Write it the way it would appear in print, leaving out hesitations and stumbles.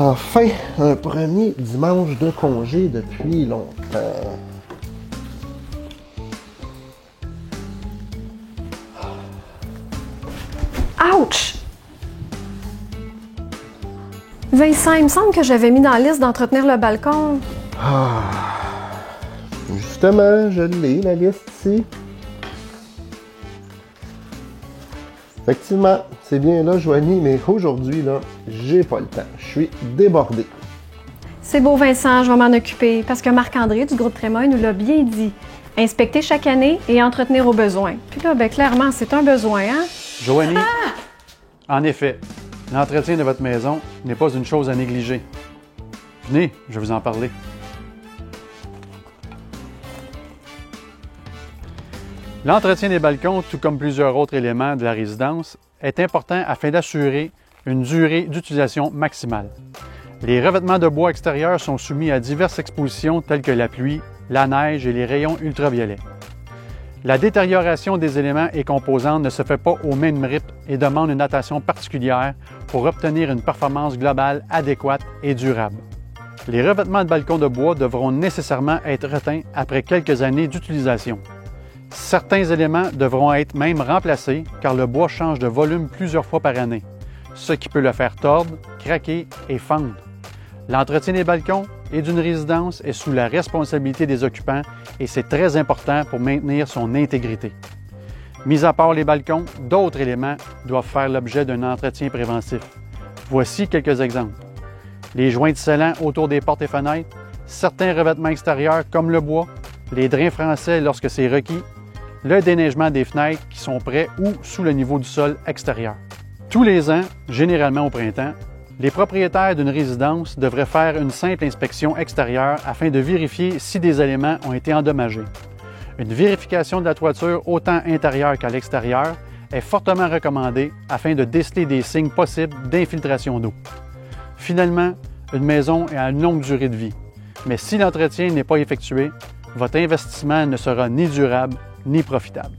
Enfin, un premier dimanche de congé depuis longtemps. Ouch! Vincent, il me semble que j'avais mis dans la liste d'entretenir le balcon. Justement, je l'ai, la liste ici. Effectivement, c'est bien là, Joanie, mais aujourd'hui, là, j'ai pas le temps. Je suis débordé. C'est beau, Vincent, je vais m'en occuper, parce que Marc-André du groupe Trémoille nous l'a bien dit. Inspecter chaque année et entretenir aux besoins. Puis là, ben, clairement, c'est un besoin, hein? Joanie, en effet, l'entretien de votre maison n'est pas une chose à négliger. Venez, je vais vous en parler. L'entretien des balcons, tout comme plusieurs autres éléments de la résidence, est important afin d'assurer une durée d'utilisation maximale. Les revêtements de bois extérieurs sont soumis à diverses expositions telles que la pluie, la neige et les rayons ultraviolets. La détérioration des éléments et composantes ne se fait pas au même rythme et demande une attention particulière pour obtenir une performance globale adéquate et durable. Les revêtements de balcons de bois devront nécessairement être reteints après quelques années d'utilisation. Certains éléments devront être même remplacés car le bois change de volume plusieurs fois par année, ce qui peut le faire tordre, craquer et fendre. L'entretien des balcons et d'une résidence est sous la responsabilité des occupants et c'est très important pour maintenir son intégrité. Mis à part les balcons, d'autres éléments doivent faire l'objet d'un entretien préventif. Voici quelques exemples. Les joints de scellants autour des portes et fenêtres, certains revêtements extérieurs comme le bois, les drains français lorsque c'est requis, le déneigement des fenêtres qui sont près ou sous le niveau du sol extérieur. Tous les ans, généralement au printemps, les propriétaires d'une résidence devraient faire une simple inspection extérieure afin de vérifier si des éléments ont été endommagés. Une vérification de la toiture autant intérieure qu'à l'extérieur est fortement recommandée afin de déceler des signes possibles d'infiltration d'eau. Finalement, une maison a une longue durée de vie, mais si l'entretien n'est pas effectué, votre investissement ne sera ni durable ni profitable.